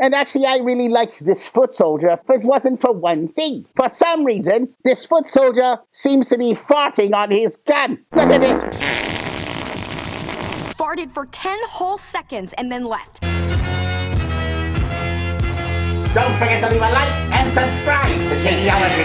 And actually, I really liked this foot soldier if it wasn't for one thing. For some reason, this foot soldier seems to be farting on his gun. Look at it. Farted for 10 whole seconds and then left. Don't forget to leave a like and subscribe to Geniality.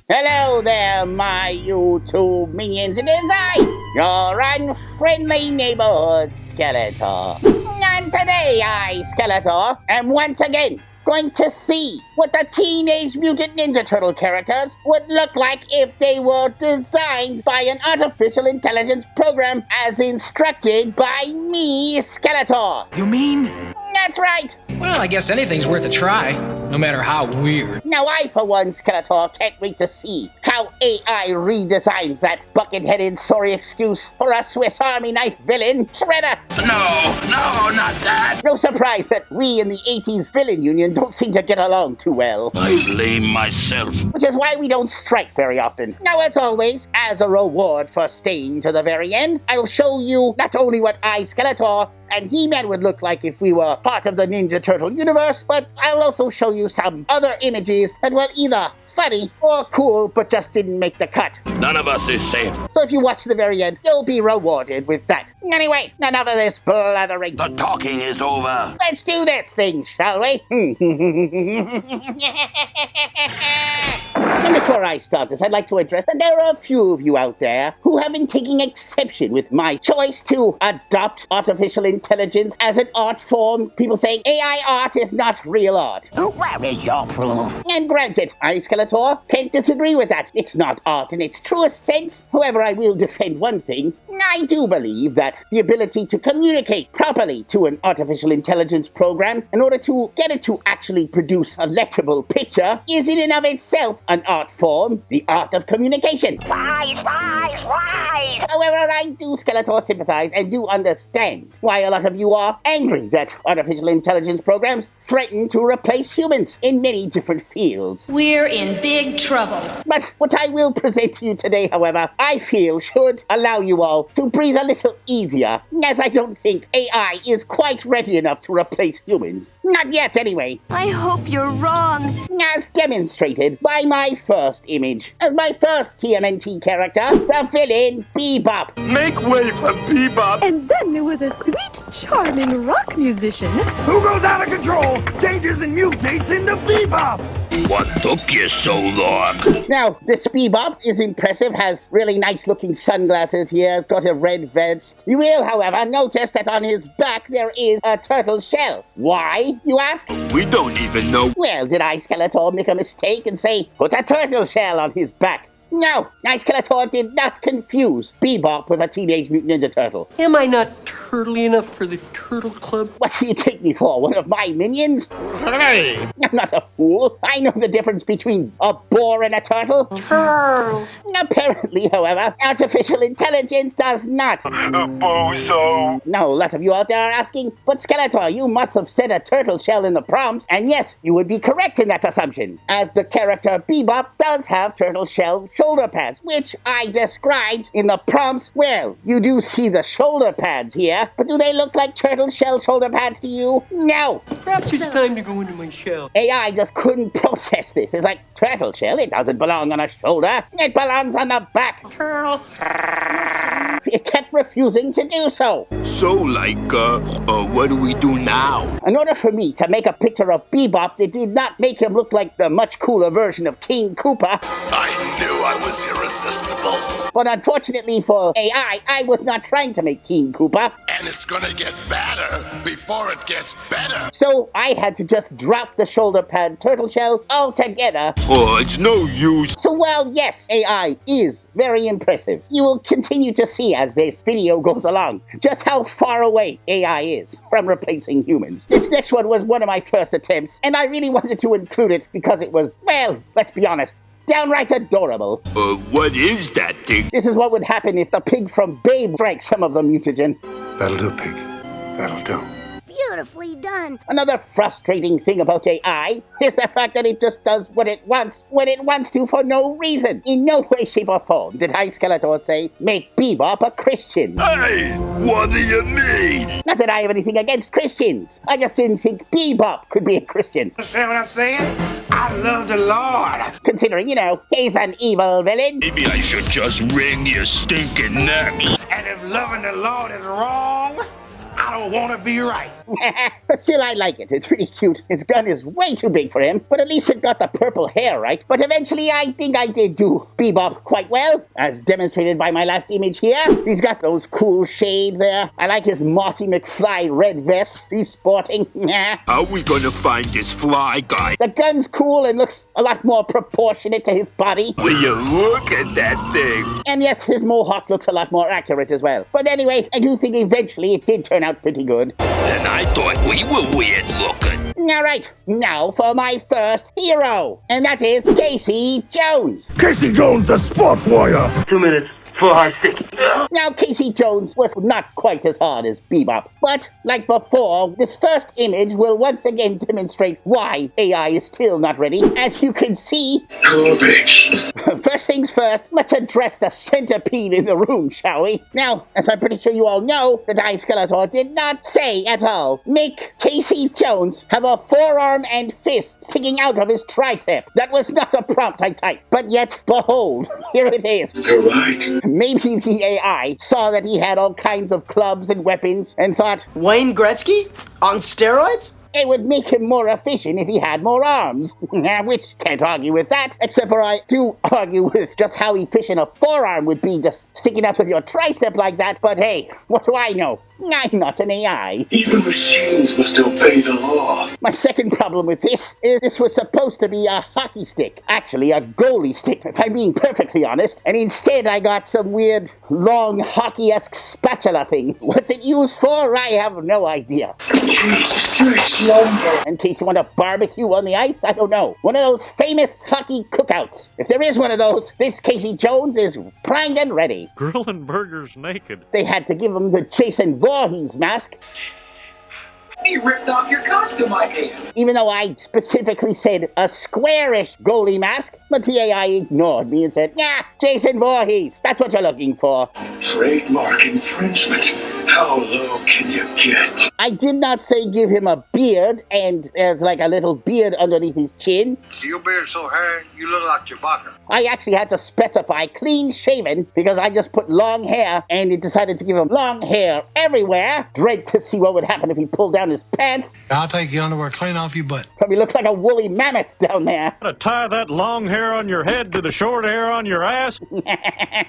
Hello there, my YouTube minions. It is I, your unfriendly neighborhood Skeletor. And today I, Skeletor, am once again going to see what the Teenage Mutant Ninja Turtle characters would look like if they were designed by an artificial intelligence program as instructed by me, Skeletor. You mean? That's right. Well, I guess anything's worth a try, no matter how weird. Now I, for one, Skeletor, can't wait to see how AI redesigns that bucket-headed sorry excuse for a Swiss Army knife villain, Shredder. No, not that. No surprise that we in the 80s villain union don't seem to get along too well. I blame myself. Which is why we don't strike very often. Now, as always, as a reward for staying to the very end, I'll show you not only what I, Skeletor, and He-Man would look like if we were part of the Ninja Turtle universe, but I'll also show you some other images that were either funny or cool, but just didn't make the cut. None of us is safe. So if you watch to the very end, you'll be rewarded with that. Anyway, enough of this blathering. The talking is over. Let's do this thing, shall we? And before I start this, I'd like to address that there are a few of you out there who have been taking exception with my choice to adopt artificial intelligence as an art form. People saying AI art is not real art. Where is your proof? And granted, I, Skeletor, can't disagree with that. It's not art in its truest sense. However, I will defend one thing. I do believe that the ability to communicate properly to an artificial intelligence program in order to get it to actually produce a legible picture is in and of itself an art form, the art of communication. Lies. However, I do, Skeletor, sympathize and do understand why a lot of you are angry that artificial intelligence programs threaten to replace humans in many different fields. We're in big trouble. But what I will present to you today, however, I feel should allow you all to breathe a little easier, as I don't think AI is quite ready enough to replace humans. Not yet, anyway. I hope you're wrong. As demonstrated by my first image. As my first TMNT character, the villain, Bbop. Make way for Bbop. And then there was a sweet, charming rock musician. Who goes out of control, changes and mutates into Bbop. What took you so long? Now, this Bbop is impressive, has really nice looking sunglasses here, got a red vest. You will, however, notice that on his back there is a turtle shell. Why, you ask? We don't even know. Well, did I, Skeletor, make a mistake and say, put a turtle shell on his back? No, Skeletor did not confuse Bbop with a Teenage Mutant Ninja Turtle. Am I not turtly enough for the Turtle Club? What do you take me for, one of my minions? Hey! I'm not a fool. I know the difference between a boar and a turtle. Apparently, however, artificial intelligence does not. Bozo. Now, a lot of you out there are asking, but Skeletor, you must have said a turtle shell in the prompt, and yes, you would be correct in that assumption, as the character Bbop does have turtle shell shoulder pads, which I described in the prompts. Well, you do see the shoulder pads here, but do they look like turtle shell shoulder pads to you? No. Perhaps it's time to go into my shell. AI just couldn't process this. It's like, turtle shell, it doesn't belong on a shoulder. It belongs on the back. It kept refusing to do so. So, what do we do now? In order for me to make a picture of Bbop that did not make him look like the much cooler version of King Koopa, I knew I was irresistible. but unfortunately for AI, I was not trying to make King Koopa. And it's gonna get better before it gets better. So I had to just drop the shoulder pad turtle shell altogether. Oh, it's no use. So while yes, AI is very impressive, you will continue to see as this video goes along just how far away AI is from replacing humans. This next one was one of my first attempts, and I really wanted to include it because it was, well, let's be honest, downright adorable. What is that thing? This is what would happen if the pig from Babe drank some of the mutagen. That'll do, pig. That'll do. beautifully done. Another frustrating thing about AI is the fact that it just does what it wants when it wants to for no reason. In no way, shape, or form did I, Skeletor, say, make Bbop a Christian. Hey, what do you mean? Not that I have anything against Christians. I just didn't think Bbop could be a Christian. Understand what I'm saying? I love the Lord. Considering, he's an evil villain. Maybe I should just wring your stinking neck. And if loving the Lord is wrong, I don't want to be right. But still, I like it. It's really cute. His gun is way too big for him, but at least it got the purple hair right. But eventually, I think I did do Bbop quite well, as demonstrated by my last image here. He's got those cool shades there. I like his Marty McFly red vest he's sporting. How are we gonna find this fly guy? The gun's cool and looks a lot more proportionate to his body. Will you look at that thing? And yes, his mohawk looks a lot more accurate as well. But anyway, I do think eventually it did turn out pretty good. And I thought we were weird looking. Alright, now for my first hero, and that is Casey Jones. Casey Jones, the sport warrior. 2 minutes. Full high stick. Now, Casey Jones was not quite as hard as Bbop, but like before, this first image will once again demonstrate why AI is still not ready. As you can see, Garbage. first things first, let's address the centipede in the room, shall we? Now, as I'm pretty sure you all know, the Die Skeletor did not say at all, make Casey Jones have a forearm and fist sticking out of his tricep. That was not a prompt I typed, but yet, behold, here it is. You're right. Maybe the AI saw that he had all kinds of clubs and weapons and thought Wayne Gretzky? On steroids? it would make him more efficient if he had more arms. Which, can't argue with that, except for I do argue with just how efficient a forearm would be just sticking out of your tricep like that, but hey, what do I know? I'm not an AI. Even machines must obey the law. My second problem with this is this was supposed to be a hockey stick. Actually, a goalie stick, if I'm being perfectly honest. And instead I got some weird, long, hockey-esque spatula thing. What's it used for? I have no idea. Jesus, you're slumber. In case you want to barbecue on the ice? I don't know. One of those famous hockey cookouts. If there is one of those, this Casey Jones is primed and ready. Grilling burgers naked. They had to give him the Jason Voorhees mask. He ripped off your costume idea. Even though I specifically said a squarish goalie mask, but the AI ignored me and said, nah, Jason Voorhees, that's what you're looking for. Trademark infringement. How low can you get? I did not say give him a beard, and there's like a little beard underneath his chin. So your beard's so hairy, you look like Chewbacca. I actually had to specify clean shaven because I just put long hair, and it decided to give him long hair everywhere. Dread to see what would happen if he pulled down his pants. I'll take your underwear clean off your butt. Probably looked like a woolly mammoth down there. To tie that long hair on your head to the short hair on your ass.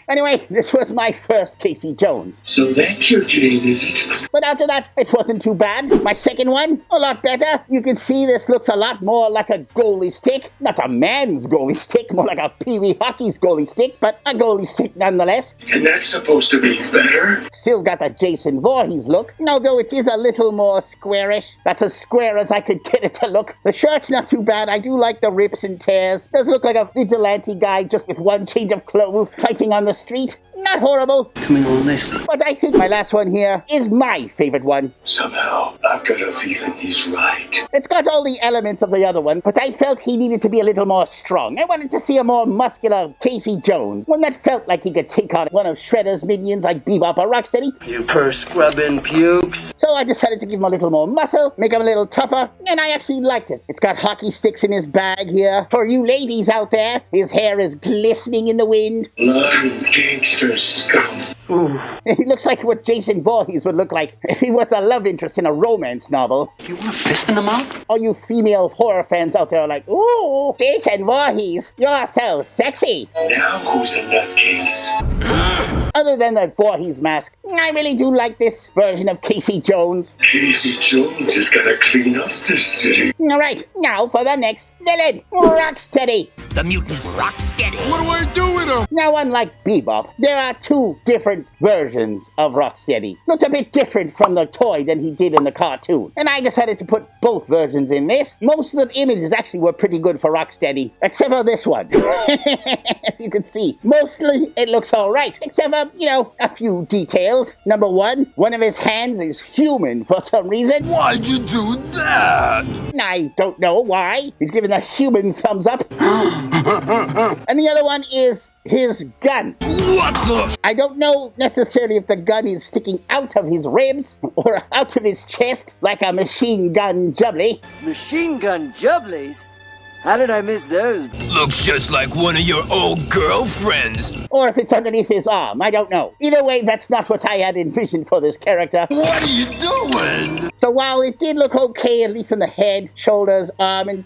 Anyway, this was my first Casey Jones. So that's your game, is it? But after that, it wasn't too bad. My second one, a lot better. You can see this looks a lot more like a goalie stick. Not a man's goalie stick, more like a Pee Wee Hockey's goalie stick, but a goalie stick nonetheless. And that's supposed to be better? Still got the Jason Voorhees look, although it is a little more squarish. That's as square as I could get it to look. The shirt's not too bad. I do like the rips and tears. Does look like a vigilante guy just with one change of clothes fighting on the street. Not horrible. Coming along nicely. But I think my last one here is my favorite one. Somehow, I've got a feeling he's right. It's got all the elements of the other one, but I felt he needed to be a little more strong. I wanted to see a more muscular Casey Jones, one that felt like he could take on one of Shredder's minions like Bbop or Rocksteady. You purse-scrubbing pukes. So I decided to give him a little more muscle, make him a little tougher, and I actually liked it. It's got hockey sticks in his bag here. For you ladies out there, his hair is glistening in the wind. Lying gangster scum. He looks like what Jason Voorhees would look like if he was a love interest in a romance novel. You want a fist in the mouth? All you female horror fans out there are like, ooh, Jason Voorhees, you're so sexy. Now who's a nutcase? Other than that Voorhees mask, I really do like this version of Casey Jones. Casey Jones is gonna clean up this city. Alright, now for the next villain, Rocksteady. The mutant's Rocksteady. What do I do with him? Now, unlike Bbop, there are two different versions of Rocksteady. Looked a bit different from the toy than he did in the cartoon. And I decided to put both versions in this. Most of the images actually were pretty good for Rocksteady, except for this one. As you can see, mostly it looks alright, except for, a few details. Number one of his hands is human for some reason. Why'd you do that? I don't know why. He's giving a human thumbs up. And the other one is his gun. What the? I don't know necessarily if the gun is sticking out of his ribs or out of his chest like a machine gun jubbly. Machine gun jubblies? How did I miss those? Looks just like one of your old girlfriends. Or if it's underneath his arm, I don't know. Either way, that's not what I had envisioned for this character. What are you doing? So while it did look okay, at least in the head, shoulders, arm, and,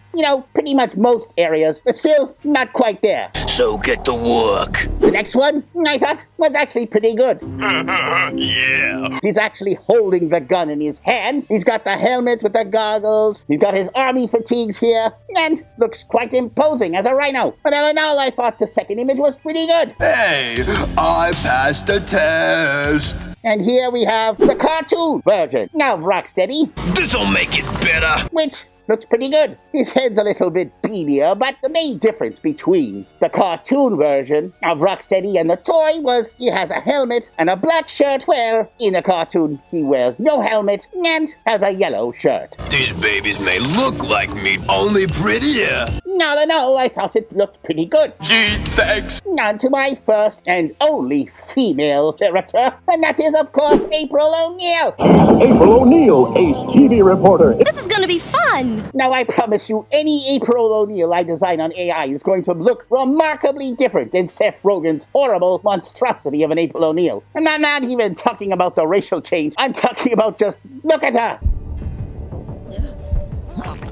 pretty much most areas, but still not quite there. So get to work. The next one, I thought, was actually pretty good. Yeah. He's actually holding the gun in his hand. He's got the helmet with the goggles. He's got his army fatigues here. And looks quite imposing as a rhino. But all in all, I thought the second image was pretty good. Hey, I passed the test. And here we have the cartoon version of Rocksteady. This'll make it better. Which looks pretty good. His head's a little bit beanier, but the main difference between the cartoon version of Rocksteady and the toy was he has a helmet and a black shirt, where in the cartoon he wears no helmet and has a yellow shirt. These babies may look like me, only prettier. No, I thought it looked pretty good. Gee, thanks. On to my first and only female character, and that is, of course, April ONeal. April ONeal, ace TV reporter. This is gonna be fun. Now, I promise you, any April ONeal I design on AI is going to look remarkably different than Seth Rogen's horrible monstrosity of an April ONeal. And I'm not even talking about the racial change. I'm talking about just look at her.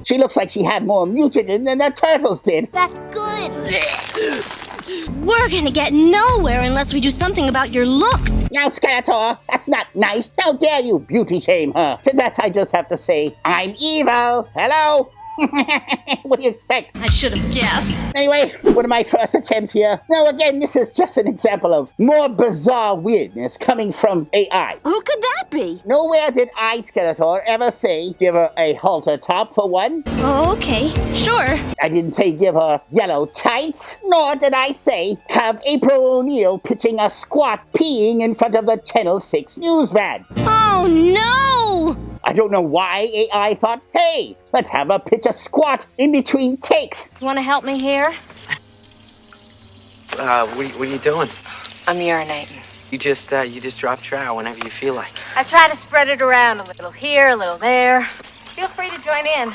She looks like she had more mutagen than the Turtles did. That's good. We're gonna get nowhere unless we do something about your looks. Now, Skeletor, that's not nice. How dare you beauty shame her? To that, I just have to say, I'm evil. Hello? What do you expect? I should have guessed. Anyway, one of my first attempts here. Now, again, this is just an example of more bizarre weirdness coming from AI. Who could that be? Nowhere did I, Skeletor, ever say give her a halter top, for one. Okay, sure. I didn't say give her yellow tights. Nor did I say have April ONeal pitching a squat peeing in front of the Channel 6 news van. Oh, no! I don't know why AI thought, hey, let's have her pitch a squat in between takes. You want to help me here? What are you doing? I'm urinating. You just drop trow whenever you feel like. I try to spread it around a little here, a little there. Feel free to join in.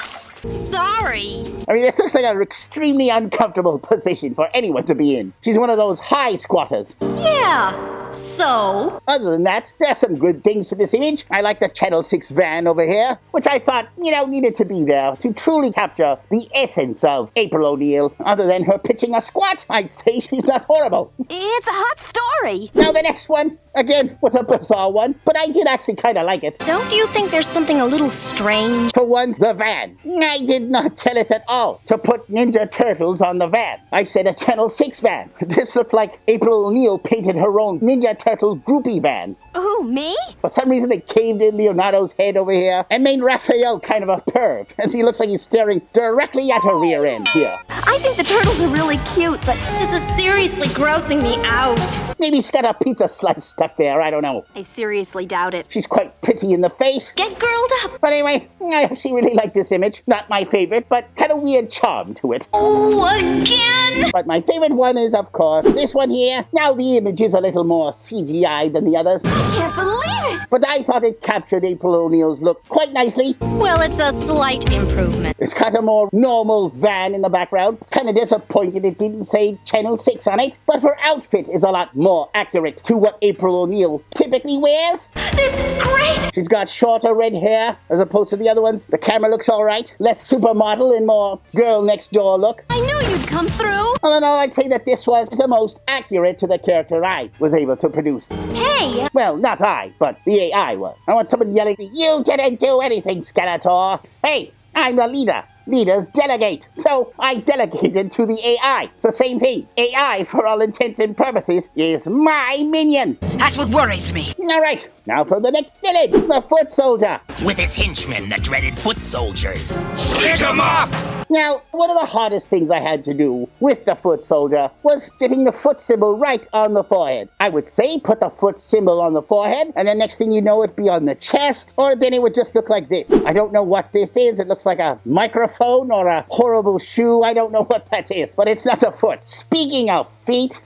Sorry. I mean, this looks like an extremely uncomfortable position for anyone to be in. She's one of those high squatters. Yeah. So? Other than that, there are some good things to this image. I like the Channel 6 van over here, which I thought, needed to be there to truly capture the essence of April ONeal. Other than her pitching a squat, I'd say she's not horrible. It's a hot story. Now the next one, again, was a bizarre one, but I did actually kind of like it. Don't you think there's something a little strange? For one, the van. I did not tell it at all to put Ninja Turtles on the van. I said a Channel 6 van. This looked like April ONeal painted her own Ninja Turtle groupie van. Who, me? For some reason, they caved in Leonardo's head over here and made Raphael kind of a perv, as he looks like he's staring directly at her rear end here. I think the turtles are really cute, but this is seriously grossing me out. Maybe she's got a pizza slice stuck there, I don't know. I seriously doubt it. She's quite pretty in the face. Get girled up. But anyway, I actually really like this image. Not my favorite, but had a weird charm to it. Oh, again? But my favorite one is, of course, this one here. Now the image is a little more CGI than the others. I can't believe it! But I thought it captured April ONeal's look quite nicely. Well, it's a slight improvement. It's got a more normal van in the background. Kind of disappointed it didn't say Channel 6 on it. But her outfit is a lot more accurate to what April ONeal typically wears. This is great! She's got shorter red hair as opposed to the other ones. The camera looks alright. Less supermodel and more girl next door look. I knew you'd come through. All in all, I'd say that this was the most accurate to the character I was able to produce. Hey! Well, not I, but the AI was. I want someone yelling, "You didn't do anything, Skeletor!" Hey, I'm the leader. leaders delegate. So I delegated to the AI. It's the same thing. AI, for all intents and purposes, is my minion. That's what worries me. Alright, now for the next villain, the foot soldier. With his henchmen, the dreaded foot soldiers. Stick 'em up! Now, one of the hardest things I had to do with the foot soldier was getting the foot symbol right on the forehead. I would say put the foot symbol on the forehead, and the next thing you know it'd be on the chest, or then it would just look like this. I don't know what this is. It looks like a microphone or a horrible shoe. I don't know what that is, but it's not a foot. Speaking of feet,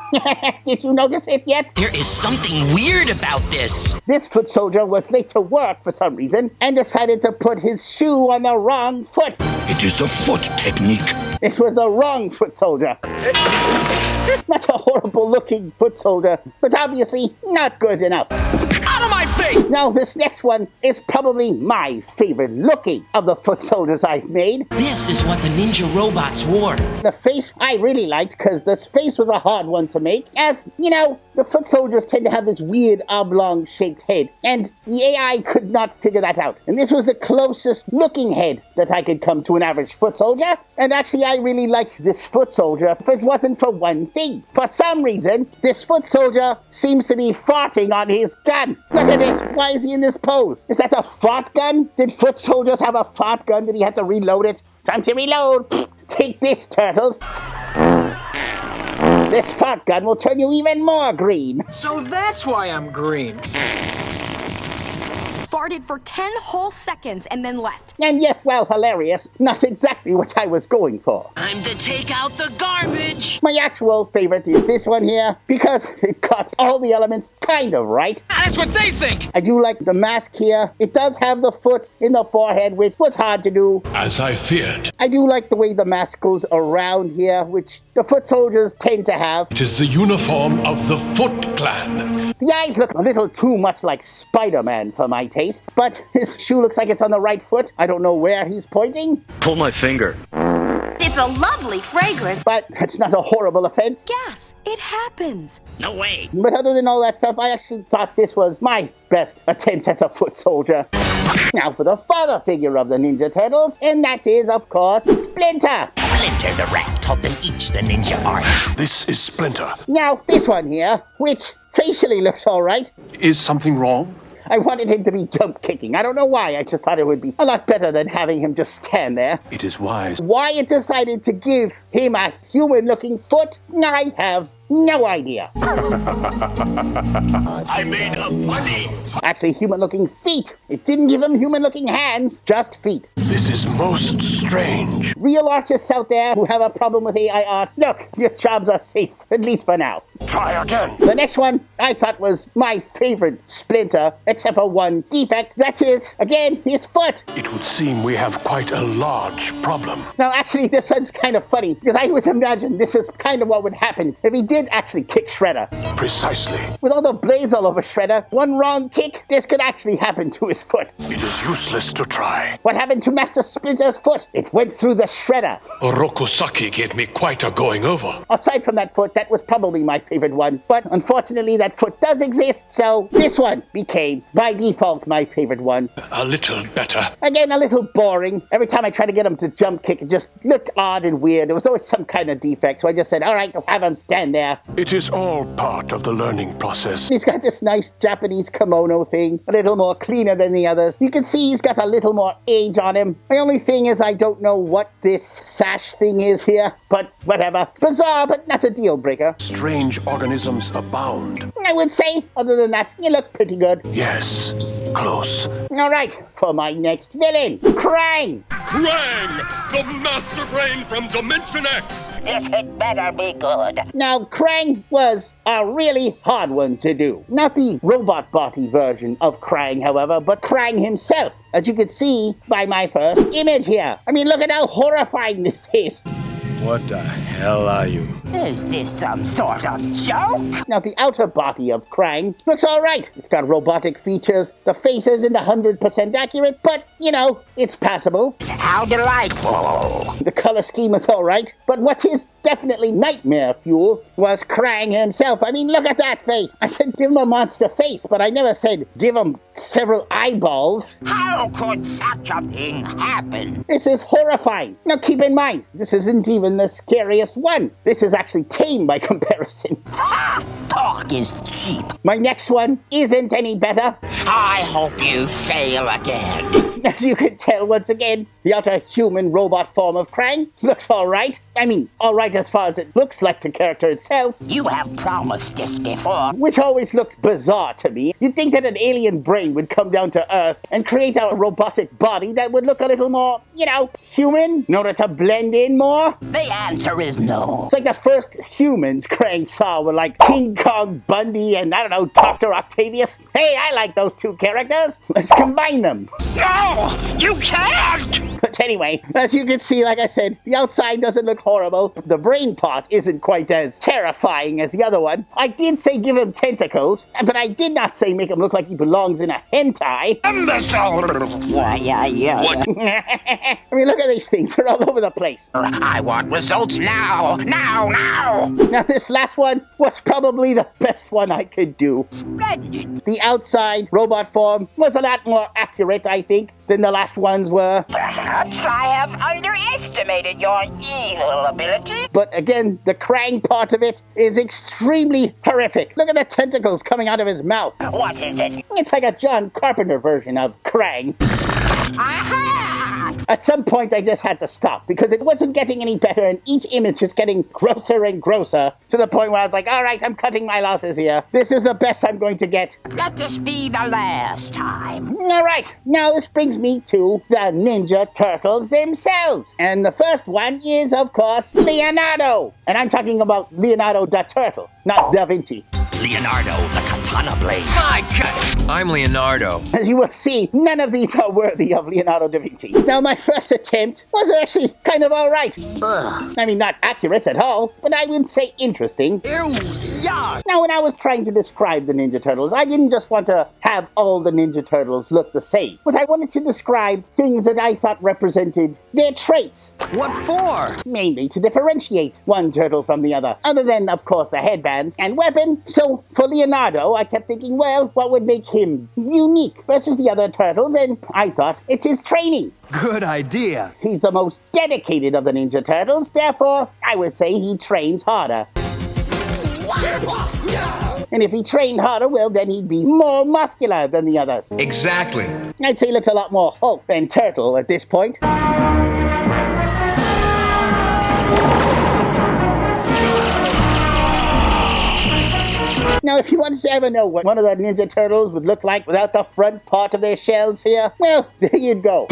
did you notice it yet? There is something weird about this. This foot soldier was late to work for some reason and decided to put his shoe on the wrong foot. It is the foot technique. It was the wrong foot soldier. That's a horrible looking foot soldier, but obviously not good enough. Out of my face! Now this next one is probably my favorite looking of the foot soldiers I've made. This is what the ninja robots wore. The face I really liked because this face was a hard one to make. As, you know, the foot soldiers tend to have this weird oblong shaped head, and the AI could not figure that out. And this was the closest looking head that I could come to an average foot soldier. And actually I really liked this foot soldier if it wasn't for one thing. For some reason, this foot soldier seems to be farting on his gun. Look at it. Why is he in this pose? Is that a fart gun? Did foot soldiers have a fart gun? Did he have to reload it? Time to reload. Take this, Turtles. This fart gun will turn you even more green. So that's why I'm green. Farted for 10 whole seconds and then left. And yes, well, hilarious. Not exactly what I was going for. Time to take out the garbage. My actual favorite is this one here, because it got all the elements kind of right. That's what they think. I do like the mask here. It does have the foot in the forehead, which was hard to do. As I feared. I do like the way the mask goes around here, which the foot soldiers tend to have. It is the uniform of the Foot Clan. The eyes look a little too much like Spider-Man for my taste, but his shoe looks like it's on the right foot. I don't know where he's pointing. Pull my finger. It's a lovely fragrance. But it's not a horrible offense. Gas. It happens. No way. But other than all that stuff, I actually thought this was my best attempt at a foot soldier. Now for the father figure of the Ninja Turtles, and that is, of course, Splinter. Splinter the rat taught them each the ninja arts. This is Splinter. Now, this one here, which facially looks alright. Is something wrong? I wanted him to be jump kicking. I don't know why. I just thought it would be a lot better than having him just stand there. It is wise. Why it decided to give him a human-looking foot, I have no idea. I made a funny. Actually, human-looking feet. It didn't give him human-looking hands, just feet. This is most strange. Real artists out there who have a problem with AI art, look, your jobs are safe, at least for now. Try again. The next one I thought was my favorite Splinter, except for one defect. That is, again, his foot. It would seem we have quite a large problem. Now, actually, this one's kind of funny, because I would imagine this is kind of what would happen if he did actually kick Shredder. Precisely. With all the blades all over Shredder, one wrong kick, this could actually happen to his foot. It is useless to try. What happened to Master Splinter's foot? It went through the Shredder. Orokusaki gave me quite a going over. Aside from that foot, that was probably my favorite one. But unfortunately, that foot does exist, so this one became, by default, my favorite one. A little better. Again, a little boring. Every time I tried to get him to jump kick, it just looked odd and weird. There was always some kind of defect, so I just said, all right, just have him stand there. It is all part of the learning process. He's got this nice Japanese kimono thing, a little more cleaner than the others. You can see he's got a little more age on him. The only thing is I don't know what this sash thing is here, but whatever. Bizarre, but not a deal breaker. Strange organisms abound. I would say, other than that, you look pretty good. Yes, close. All right, for my next villain, Crang. Crang, the master brain from Dimension X. This had better be good. Now, Crang was a really hard one to do. Not the robot body version of Crang, however, but Crang himself, as you can see by my first image here. I mean, look at how horrifying this is. What the hell are you? Is this some sort of joke? Now, the outer body of Crang looks alright. It's got robotic features. The face isn't 100% accurate, but, you know, it's passable. How delightful. The color scheme is alright, but what is definitely nightmare fuel was Crang himself. I mean, look at that face. I said give him a monster face, but I never said give him several eyeballs. How could such a thing happen? This is horrifying. Now keep in mind, this isn't even the scariest one. This is actually tame by comparison. Talk is cheap. My next one isn't any better. I hope you fail again. As you can tell, once again, the outer human robot form of Crang looks alright. I mean, alright as far as it looks like the character itself. You have promised this before. Which always looked bizarre to me. You'd think that an alien brain would come down to Earth and create a robotic body that would look a little more, human, in order to blend in more. The answer is no. It's like the first humans Crang saw were like King Kong Bundy and, Dr. Octavius. Hey, I like those two characters. Let's combine them. No, you can't! But anyway, as you can see, like I said, the outside doesn't look horrible. The brain part isn't quite as terrifying as the other one. I did say give him tentacles, but I did not say make him look like he belongs in a hentai. Yeah. What? I mean, look at these things. They're all over the place. I want results now. Now. Now, this last one was probably the best one I could do. The outside robot form was a lot more accurate, I think, than the last ones were. Perhaps I have underestimated your evil ability. But again, the Crang part of it is extremely horrific. Look at the tentacles coming out of his mouth. What is it? It's like a John Carpenter version of Crang. Aha! At some point, I just had to stop because it wasn't getting any better and each image was getting grosser and grosser to the point where I was like, all right, I'm cutting my losses here. This is the best I'm going to get. Let this be the last time. All right, now this brings me to the Ninja Turtles themselves. And the first one is, of course, Leonardo. And I'm talking about Leonardo the Turtle, not Da Vinci. Leonardo, the katana blade. My God! I'm Leonardo. As you will see, none of these are worthy of Leonardo da Vinci. Now, my first attempt was actually kind of alright. I mean, not accurate at all, but I would say interesting. Ew, yuck! Now, when I was trying to describe the Ninja Turtles, I didn't just want to have all the Ninja Turtles look the same, but I wanted to describe things that I thought represented their traits. What for? Mainly to differentiate one turtle from the other, other than, of course, the headband and weapon. So, for Leonardo, I kept thinking, well, what would make him unique versus the other turtles? And I thought, it's his training. Good idea. He's the most dedicated of the Ninja Turtles, therefore, I would say he trains harder. And if he trained harder, well, then he'd be more muscular than the others. Exactly. I'd say he looks a lot more Hulk than Turtle at this point. Now, if you wanted to ever know what one of the Ninja Turtles would look like without the front part of their shells here, well, there you go.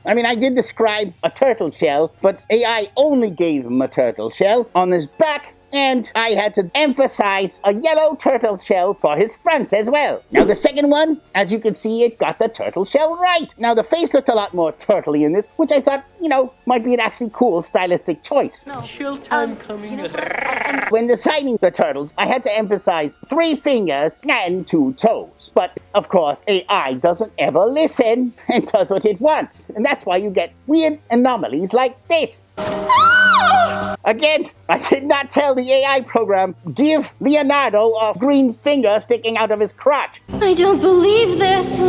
I mean, I did describe a turtle shell, but AI only gave him a turtle shell on his back, and I had to emphasize a yellow turtle shell for his front as well. Now, the second one, as you can see, it got the turtle shell right. Now, the face looked a lot more turtley in this, which I thought, might be an actually cool stylistic choice. Chill time coming. When designing the turtles, I had to emphasize 3 fingers and 2 toes. But, of course, AI doesn't ever listen and does what it wants. And that's why you get weird anomalies like this. Again, I did not tell the AI program, give Leonardo a green finger sticking out of his crotch. I don't believe this.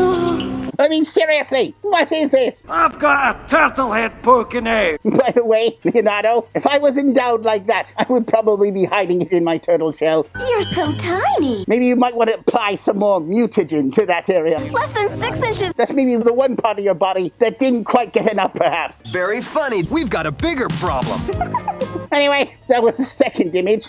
I mean, seriously, what is this? I've got a turtle head poking out. By the way, Leonardo, if I was endowed like that, I would probably be hiding it in my turtle shell. You're so tiny. Maybe you might want to apply some more mutagen to that area. Less than 6 inches. That's maybe the one part of your body that didn't quite get enough, perhaps. Very funny. We've got a bigger problem. Anyway, that was the second image.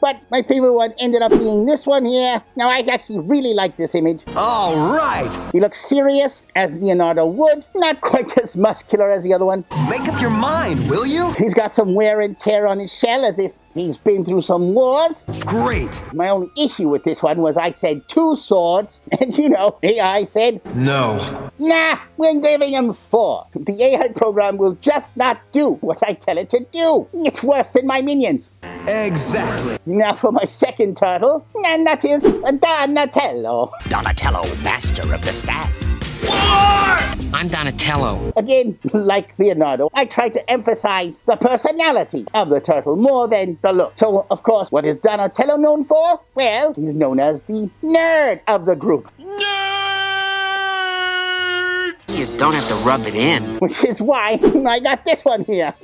But my favorite one ended up being this one here. Now, I actually really like this image. All right. He looks serious, as Leonardo would. Not quite as muscular as the other one. Make up your mind, will you? He's got some wear and tear on his shell, as if he's been through some wars. Great. My only issue with this one was I said 2 swords, and AI said, no. Nah, we're giving him 4. The AI program will just not do what I tell it to do. It's worse than my minions. Exactly. Now for my second turtle, and that is Donatello. Donatello, master of the staff. I'm Donatello. Again, like Leonardo, I tried to emphasize the personality of the turtle more than the look. So, of course, what is Donatello known for? Well, he's known as the nerd of the group. You don't have to rub it in. Which is why I got this one here.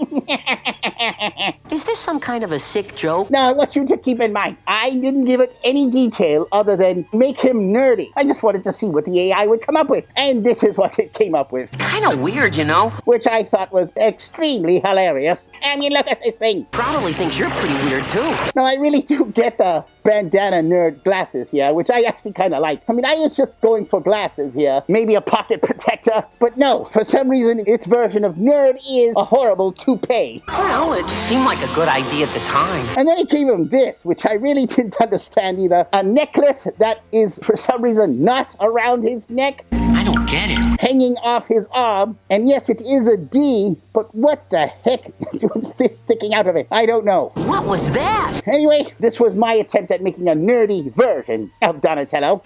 Is this some kind of a sick joke? Now, I want you to keep in mind, I didn't give it any detail other than make him nerdy. I just wanted to see what the AI would come up with. And this is what it came up with. Kind of weird, you know? Which I thought was extremely hilarious. I mean, look at this thing. Probably thinks you're pretty weird, too. Now, I really do get the bandana nerd glasses here, which I actually kind of like. I mean, I was just going for glasses here. Maybe a pocket protector. But no, for some reason, its version of nerd is a horrible toupee. Well, it seemed like a good idea at the time. And then it gave him this, which I really didn't understand either. A necklace that is, for some reason, not around his neck. I don't get it. Hanging off his arm. And yes, it is a D, but what the heck was this sticking out of it? I don't know. What was that? Anyway, this was my attempt at making a nerdy version of Donatello.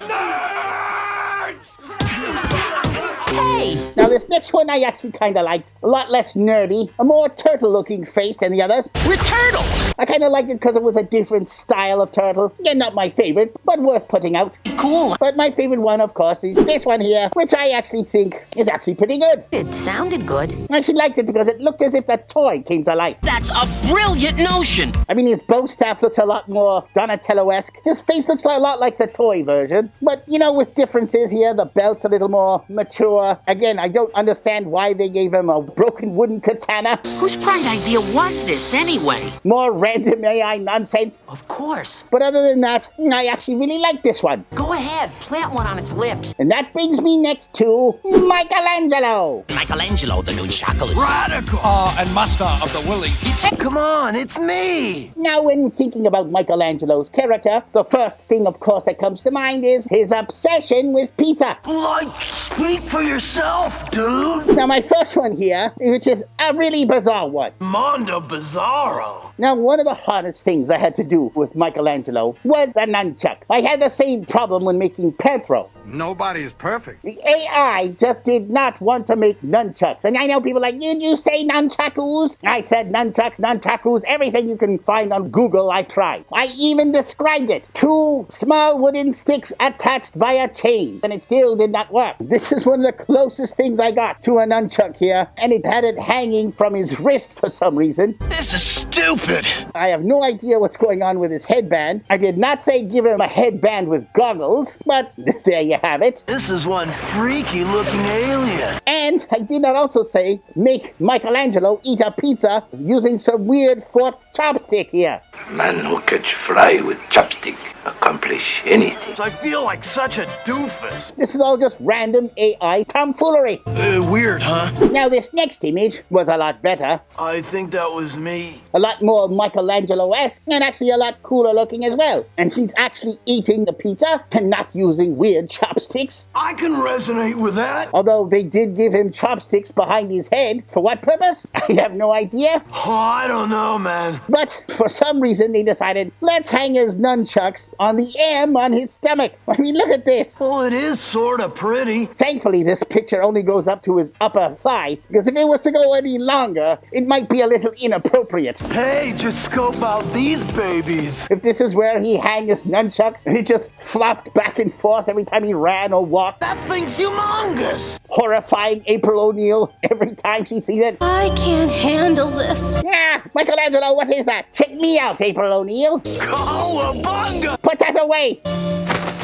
Hey! Now this next one I actually kind of liked. A lot less nerdy, a more turtle-looking face than the others. We're turtles! I kind of liked it because it was a different style of turtle. Again, not my favorite, but worth putting out. Cool. But my favorite one, of course, is this one here, which I actually think is actually pretty good. It sounded good. I actually liked it because it looked as if the toy came to life. That's a brilliant notion! I mean, his bow staff looks a lot more Donatello-esque. His face looks a lot like the toy version. But, you know, with differences here, the belt's a little more mature. Again, I don't understand why they gave him a broken wooden katana. Whose bright idea was this, anyway? More random AI nonsense. Of course. But other than that, I actually really like this one. Go ahead, plant one on its lips. And that brings me next to Michelangelo. Michelangelo, the nunchakalist. Radical! And master of the willing pizza. Come on, it's me! Now, when thinking about Michelangelo's character, the first thing, of course, that comes to mind is his obsession with pizza. Like, speak for yourself, dude! Now, my first one here, which is a really bizarre one. Mondo Bizarro! Now, one of the hardest things I had to do with Michelangelo was the nunchucks. I had the same problem when making Panthro. Nobody is perfect. The AI just did not want to make nunchucks. And I know people are like, did you say nunchakus? I said nunchucks, nunchakus, everything you can find on Google, I tried. I even described it. 2 small wooden sticks attached by a chain. And it still did not work. This is one of the closest things I got to a nunchuck here. And it had it hanging from his wrist for some reason. This is stupid! I have no idea what's going on with his headband. I did not say give him a headband with goggles, but there you have it. This is one freaky looking alien. And I did not also say make Michelangelo eat a pizza using some weird fork chopstick here. A man who catch fry with chopstick accomplish anything. I feel like such a doofus. This is all just random AI tomfoolery. Weird, huh? Now this next image was a lot better. I think that was me. A lot more Michelangelo-esque and actually a lot cooler looking as well. And he's actually eating the pizza and not using weird chopsticks. I can resonate with that. Although they did give him chopsticks behind his head. For what purpose? I have no idea. Oh, I don't know, man. But for some reason they decided, let's hang his nunchucks on the M on his stomach. I mean, look at this. Well, it is sort of pretty. Thankfully, this picture only goes up to his upper thigh, because if it was to go any longer, it might be a little inappropriate. Hey, just scope out these babies. If this is where he hang his nunchucks, and he just flopped back and forth every time he ran or walked. That thing's humongous. Horrifying April O'Neil every time she sees it. I can't handle this. Ah, Michelangelo, what is that? Check me out, April O'Neil. Cowabunga! Put that away.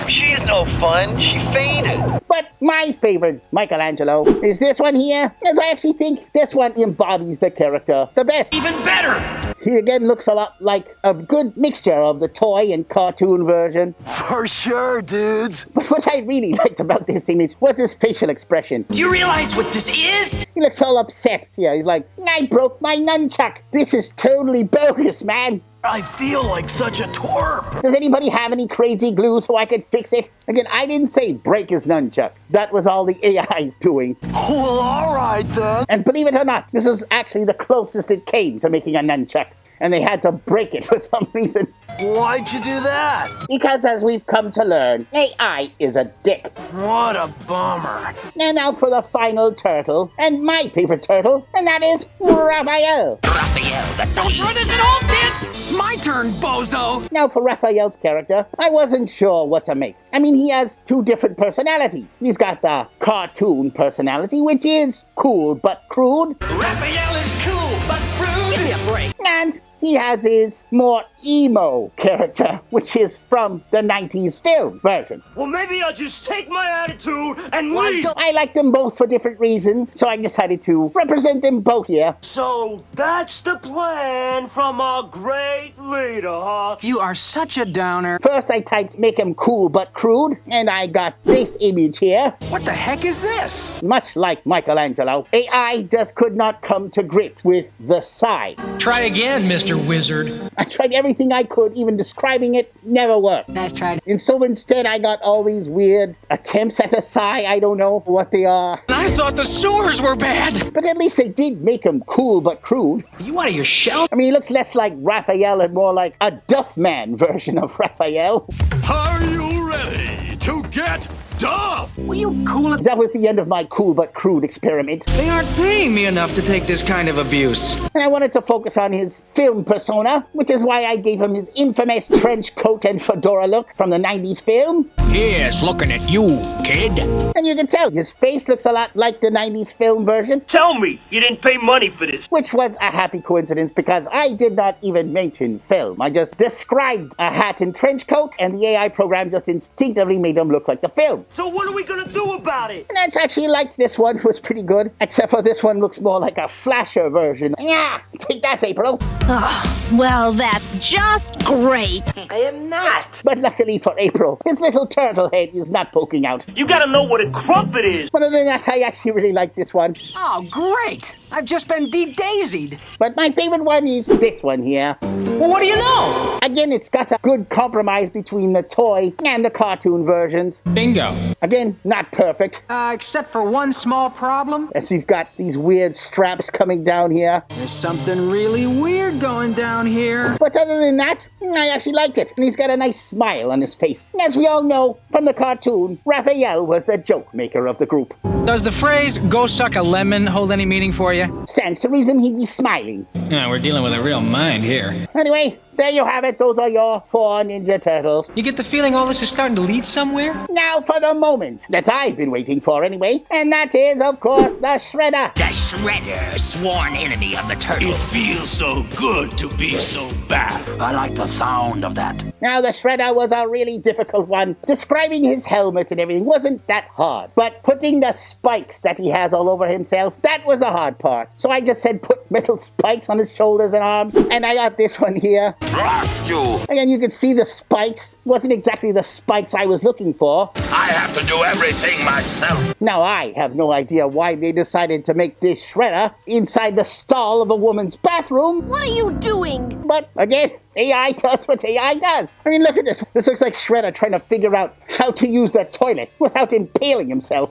She's no fun. She fainted. But my favorite Michelangelo is this one here, as I actually think this one embodies the character the best. Even better! He again looks a lot like a good mixture of the toy and cartoon version. For sure, dudes. But what I really liked about this image was his facial expression. Do you realize what this is? He looks all upset. Yeah, he's like, I broke my nunchuck. This is totally bogus, man. I feel like such a twerp. Does anybody have any crazy glue so I could fix it? Again, I didn't say break his nunchuck. That was all the AI's doing. Well, all right then. And believe it or not, this is actually the closest it came to making a nunchuck. And they had to break it for some reason. Why'd you do that? Because as we've come to learn, AI is a dick. What a bummer. And now for the final turtle, and my favorite turtle, and that is Raphael. Raphael, the Don't throw this at home, kids! My turn, bozo! Now for Raphael's character, I wasn't sure what to make. I mean, he has two different personalities. He's got the cartoon personality, which is cool but crude. Raphael is cool, but rude. Give me a break. And he has his more emo character, which is from the 90s film version. Well, maybe I'll just take my attitude and leave. I like them both for different reasons, so I decided to represent them both here. So that's the plan from our great leader, huh? You are such a downer. First I typed make him cool but crude, and I got this image here. What the heck is this? Much like Michelangelo, AI just could not come to grips with the sigh. Try again, Mr. Wizard. I tried everything I could, even describing it never worked. Nice try. And so instead I got all these weird attempts at a sigh. I don't know what they are. I thought the sewers were bad. But at least they did make him cool but crude. Are you out of your shell? I mean, he looks less like Raphael and more like a Duffman version of Raphael. Are you ready to get Duff? Will you cool it? That was the end of my cool but crude experiment. They aren't paying me enough to take this kind of abuse. And I wanted to focus on his film persona, which is why I gave him his infamous trench coat and fedora look from the 90s film. Yes, looking at you, kid. And you can tell his face looks a lot like the 90s film version. Tell me you didn't pay money for this. Which was a happy coincidence because I did not even mention film. I just described a hat and trench coat, and the AI program just instinctively made him look like the film. So what are we gonna do about it? And I actually liked this one. It was pretty good. Except for this one looks more like a flasher version. Yeah, take that, April. Oh, well, that's just great. I am not. But luckily for April, his little turtle head is not poking out. You gotta know what a crumpet is. But other than that, I actually really like this one. Oh, great. I've just been de-daisied. But my favorite one is this one here. Well, what do you know? Again, it's got a good compromise between the toy and the cartoon versions. Bingo. Again, not perfect. Except for one small problem. As you've got these weird straps coming down here. There's something really weird going down here. But other than that, I actually liked it. And he's got a nice smile on his face. And as we all know from the cartoon, Raphael was the joke maker of the group. Does the phrase, go suck a lemon, hold any meaning for you? Stands to reason he'd be smiling. Yeah, we're dealing with a real mind here. Anyway, there you have it. Those are your 4 Ninja Turtles. You get the feeling all this is starting to lead somewhere? Now for the moment that I've been waiting for anyway. And that is, of course, the Shredder. The Shredder, sworn enemy of the Turtles. It feels so good to be so bad. I like the sound of that. Now, the Shredder was a really difficult one. Describing his helmet and everything wasn't that hard. But putting the spikes that he has all over himself, that was the hard part. So I just said put metal spikes on his shoulders and arms. And I got this one here. Blast you! Again, you can see the spikes. Wasn't exactly the spikes I was looking for. I have to do everything myself. Now, I have no idea why they decided to make this Shredder inside the stall of a woman's bathroom. What are you doing? But again, AI does what AI does. I mean, look at this. This looks like Shredder trying to figure out how to use the toilet without impaling himself.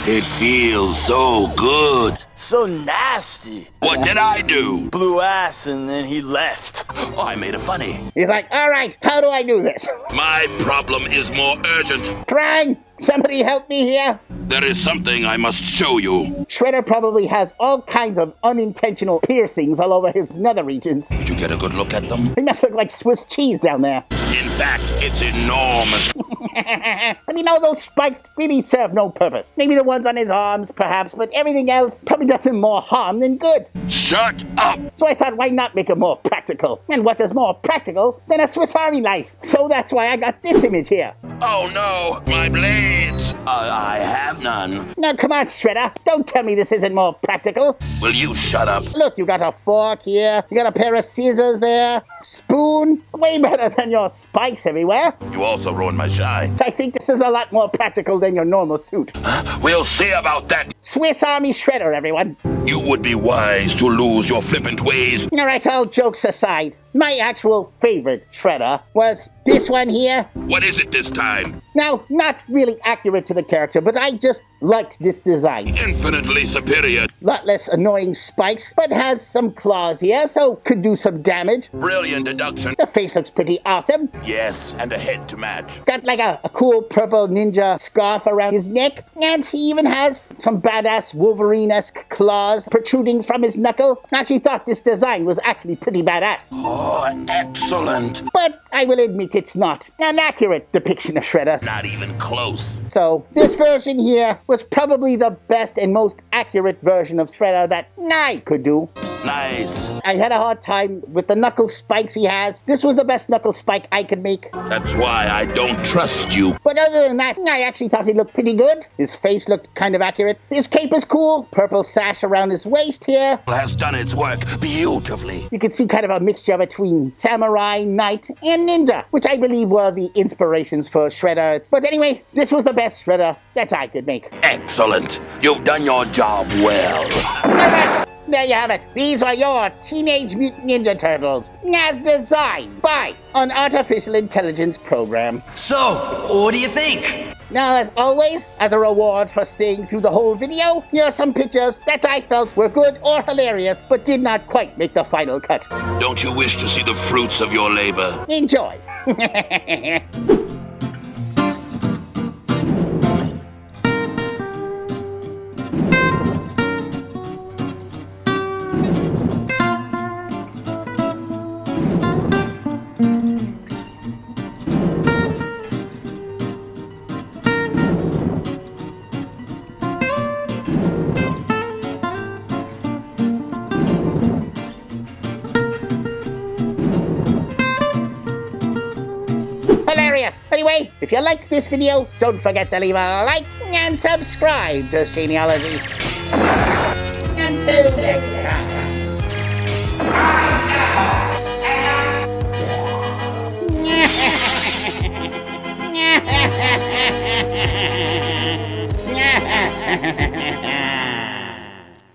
It feels so good. So nasty. What did I do? Blew ass and then he left. Oh, I made it funny. He's like, all right, how do I do this? My problem is more urgent. Crang, somebody help me here. There is something I must show you. Shredder probably has all kinds of unintentional piercings all over his nether regions. Did you get a good look at them? They must look like Swiss cheese down there. In fact, it's enormous. I mean, all those spikes really serve no purpose. Maybe the ones on his arms, perhaps, but everything else probably does him more harm than good. Shut up! So I thought, why not make it more practical? And what is more practical than a Swiss Army knife? So that's why I got this image here. Oh no, my blades! I have none. Now come on, Shredder. Don't tell me this isn't more practical. Will you shut up? Look, you got a fork here. You got a pair of scissors there. Spoon. Way better than your spikes everywhere. You also ruined my shine. I think this is a lot more practical than your normal suit. We'll see about that. Swiss Army Shredder, everyone. You would be wise to lose your flippant ways. Alright, all jokes aside, my actual favorite Shredder was this one here. What is it this time? Now, not really accurate to the character, but I just liked this design. Infinitely superior. Lot less annoying spikes, but has some claws here, so could do some damage. Brilliant deduction. The face looks pretty awesome. Yes, and a head to match. Got like a cool purple ninja scarf around his neck, and he even has some badass Wolverine-esque claws protruding from his knuckle. I actually thought this design was actually pretty badass. Oh, excellent. But I will admit it's not an accurate depiction of Shredder. Not even close. So, this version here was probably the best and most accurate version of Shredder that I could do. Nice. I had a hard time with the knuckle spikes he has. This was the best knuckle spike I could make. That's why I don't trust you. But other than that, I actually thought he looked pretty good. His face looked kind of accurate. His cape is cool. Purple sash around his waist here. Has done its work beautifully. You can see kind of a mixture between samurai, knight, and ninja, which I believe were the inspirations for Shredder. But anyway, this was the best Shredder that I could make. Excellent. You've done your job well. Alright, there you have it. These are your Teenage Mutant Ninja Turtles, as designed by an artificial intelligence program. So, what do you think? Now, as always, as a reward for staying through the whole video, here are some pictures that I felt were good or hilarious, but did not quite make the final cut. Don't you wish to see the fruits of your labor? Enjoy. Hilarious. Anyway, if you liked this video, don't forget to leave a like and subscribe to Genealogy. Until next time.